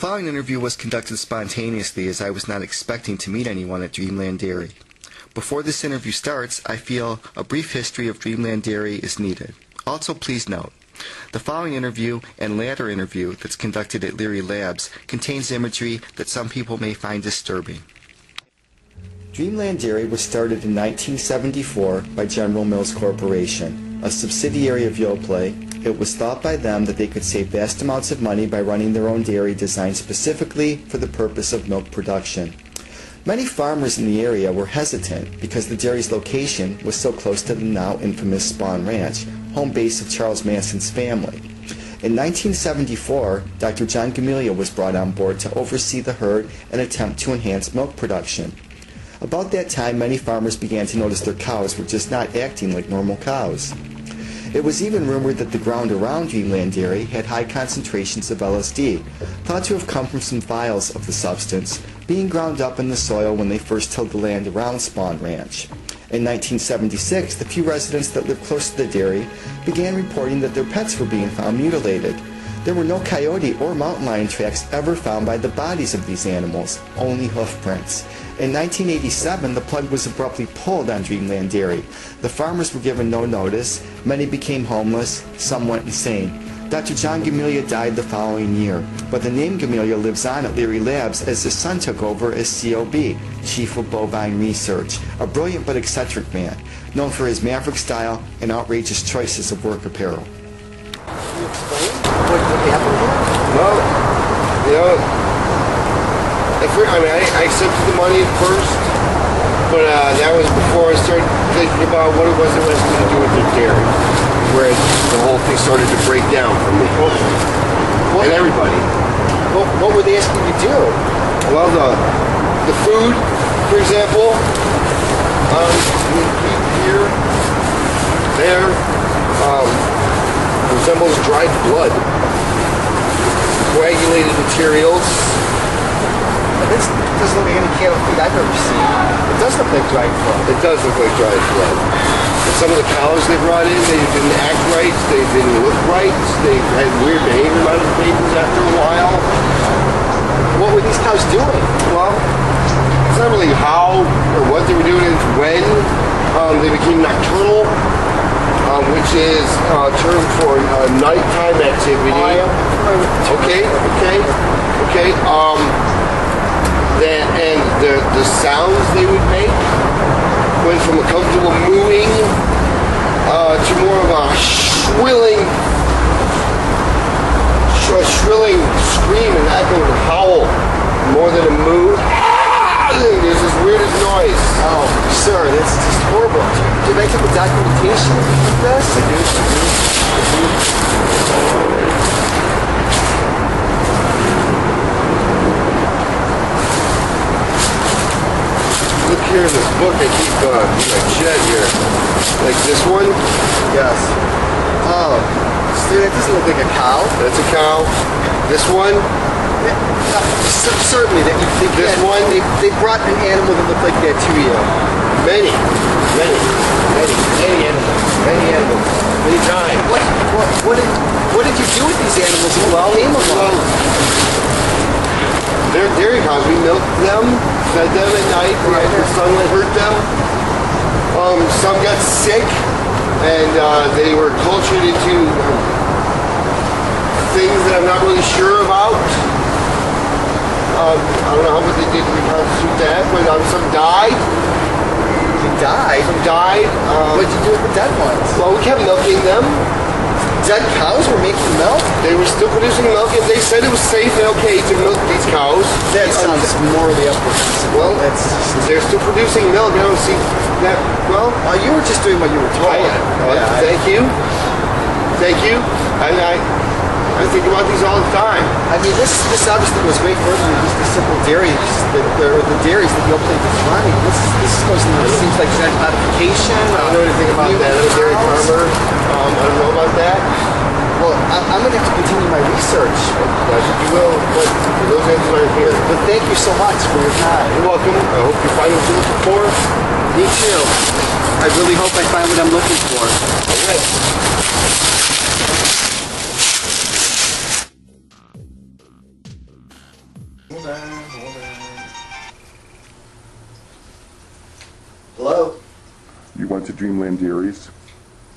following interview was conducted spontaneously as I was not expecting to meet anyone at Dreamland Dairy. Before this interview starts, I feel a brief history of Dreamland Dairy is needed. Also, please note, the following interview and latter interview that's conducted at Leary Labs contains imagery that some people may find disturbing. Dreamland Dairy was started in 1974 by General Mills Corporation, a subsidiary of Yoplait. It was thought by them that they could save vast amounts of money by running their own dairy designed specifically for the purpose of milk production. Many farmers in the area were hesitant because the dairy's location was so close to the now infamous Spawn Ranch, home base of Charles Manson's family. In 1974, Dr. John Gamiglia was brought on board to oversee the herd and attempt to enhance milk production. About that time, many farmers began to notice their cows were just not acting like normal cows. It was even rumored that the ground around Dreamland Dairy had high concentrations of LSD, thought to have come from some vials of the substance being ground up in the soil when they first tilled the land around Spawn Ranch. In 1976, the few residents that lived close to the dairy began reporting that their pets were being found mutilated. There were no coyote or mountain lion tracks ever found by the bodies of these animals, only hoof prints. In 1987, the plug was abruptly pulled on Dreamland Dairy. The farmers were given no notice, many became homeless, some went insane. Dr. John Gamiglia died the following year, but the name Gamiglia lives on at Leary Labs as his son took over as COB, Chief of Bovine Research, a brilliant but eccentric man, known for his maverick style and outrageous choices of work apparel. Can you explain what happened here? Well, I accepted the money at first, but that was before I started thinking about what it was that was going to do with the dairy, where the whole thing started to break down for me and everybody. What were they asking you to do? Well, the food, for example, here, there, resembles dried blood, coagulated materials. This doesn't look like any can of food I've ever seen. It does look like dried blood. It does look like dried blood. And some of the cows they brought in, they didn't act right, they didn't look right, they had weird behavior modifications after a while. What were these cows doing? Well, it's not really how or what they were doing, it's when they became nocturnal, which is a term for nighttime activity. Okay. And the sounds they would make went from a comfortable mooing to more of a shrilling scream and echo and howl more than a moo. There's this weirdest noise. Oh, sir, that's just horrible. Did I take the documentation of this? I do. Look here in this book I keep in my shed here. Like this one? Yes. Oh, so that doesn't look like a cow. That's a cow. This one? Certainly. They brought an animal that looked like that to you. Many animals. Many times. What did you do with these animals? What came of them? They're dairy cows. We milked them, fed them at night. The sunlight hurt them. Some got sick, and they were cultured into things that I'm not really sure about. I don't know how much they did to reconstitute that, but some died. They died? Some died. What did you do with the dead ones? Well, we kept milking them. Dead cows were making milk? They were still producing milk, and they said it was safe and okay to milk these cows. That sounds morally reprehensible. Well, they're still producing milk. I don't see that. Well, you were just doing what you were told. Thank you. And I think about these all the time. I mean, this obviously goes way further than just the simple dairies, the dairies that Yoplait was running. This goes into, it seems like genetic modification. I don't know anything about that. I'm a dairy farmer. I don't know about that. Well, I'm going to have to continue my research. I think you will, but those answers aren't here. But thank you so much for your time. You're welcome. I hope you find what you're looking for. Me too. I really hope I find what I'm looking for. Okay. Hold on, hold on. Hello? You went to Dreamland Dairies?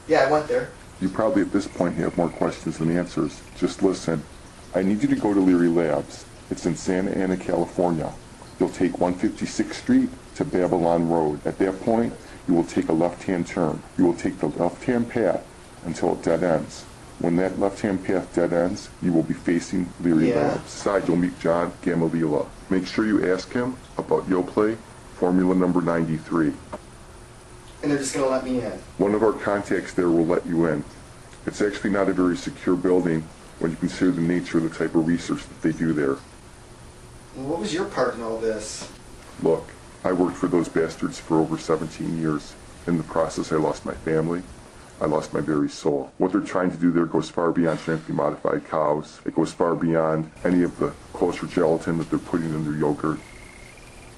Yeah, I went there. You probably at this point have more questions than answers. Just listen. I need you to go to Leary Labs. It's in Santa Ana, California. You'll take 156th Street to Babylon Road. At that point, you will take a left-hand turn. You will take the left-hand path until it dead ends. When that left-hand path dead ends, you will be facing Leary Labs. Side, you'll meet John Gamalila. Make sure you ask him about Yoplait, formula number 93. And they're just going to let me in. One of our contacts there will let you in. It's actually not a very secure building when you consider the nature of the type of research that they do there. Well, what was your part in all this? Look, I worked for those bastards for over 17 years. In the process, I lost my family. I lost my very soul. What they're trying to do there goes far beyond genetically modified cows. It goes far beyond any of the kosher gelatin that they're putting in their yogurt.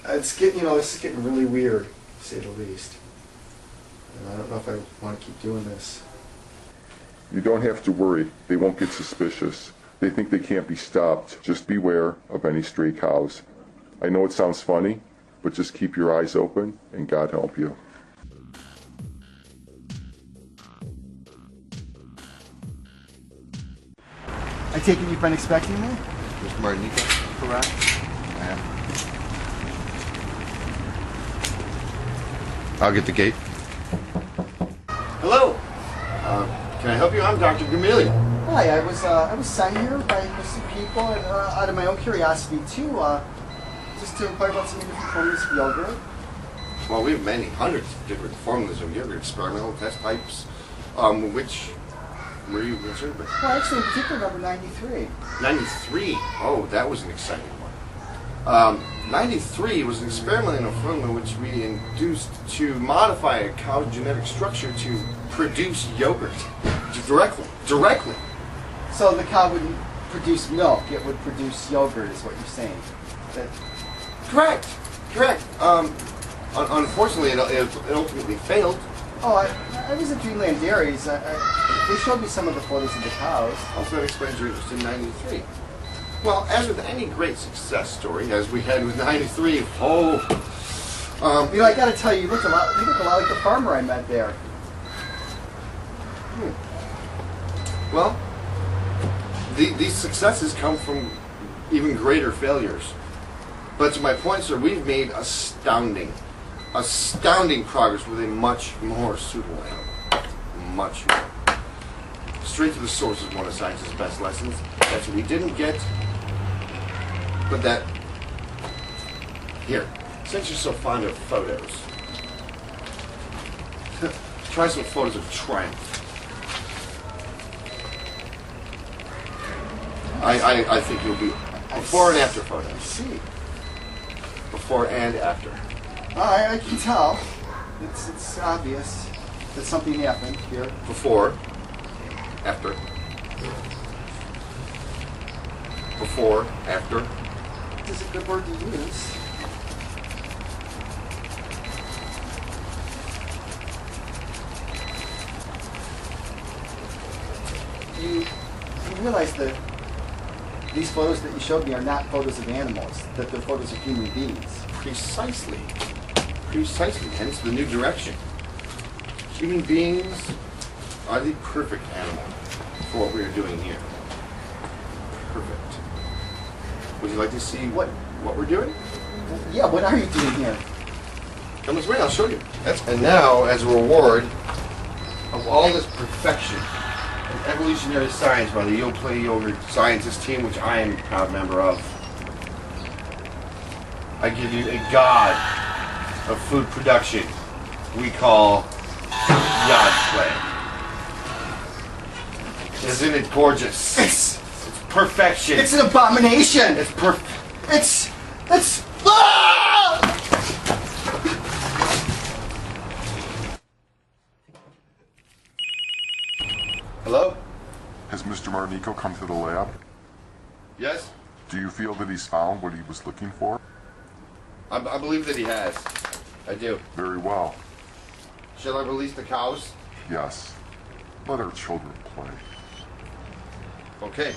It's getting, this is getting really weird, to say the least. And I don't know if I want to keep doing this. You don't have to worry. They won't get suspicious. They think they can't be stopped. Just beware of any stray cows. I know it sounds funny, but just keep your eyes open and God help you. I take it you've been expecting me? Mr. Martinico? Correct. I'll get the gate. Hello. Can I help you? I'm Dr. Gamelia. Hi, I was sent here by some people, and out of my own curiosity too, just to inquire about some different formulas of yogurt. Well, we have many, hundreds of different formulas of yogurt, experimental test types. Which were you concerned with? Well, actually, in particular, number 93. 93? Oh, that was an exciting one. 93 was an experimental formula which we induced to modify a cow's genetic structure to produce yogurt directly. So the cow wouldn't produce milk; it would produce yogurt, is what you're saying. Correct. Unfortunately, it ultimately failed. Oh, I was at Dreamland Dairies. They showed me some of the photos of the cows. Also, that explains your interest in 93. Well, as with any great success story, as we had with 93, I got to tell you, you look a lot like the farmer I met there. Well, these successes come from even greater failures. But to my point, sir, we've made astounding progress with a much more suitable animal. Much more. Straight to the source is one of science's best lessons. That's what we didn't get, but that... Here, since you're so fond of photos, try some photos of Triumph. I think you'll be before and after photos. I see. Before and after. I can tell. It's obvious that something happened here. Before. After. Before. After. This is a good word to use. You realize that these photos that you showed me are not photos of animals, that they're photos of human beings. Precisely. Hence the new direction. Human beings are the perfect animal for what we are doing here. Perfect. Would you like to see what we're doing? Yeah, what are you doing here? Come this way, I'll show you. And now, as a reward of all this perfection and evolutionary science by the Yoplait yogurt scientist team, which I am a proud member of, I give you a god of food production we call Yoplait. Isn't it gorgeous? It's perfection. It's an abomination! It's perfect. It's... Ah! Hello? Has Mr. Martinico come to the lab? Yes? Do you feel that he's found what he was looking for? I believe that he has. I do. Very well. Shall I release the cows? Yes. Let our children play. Okay.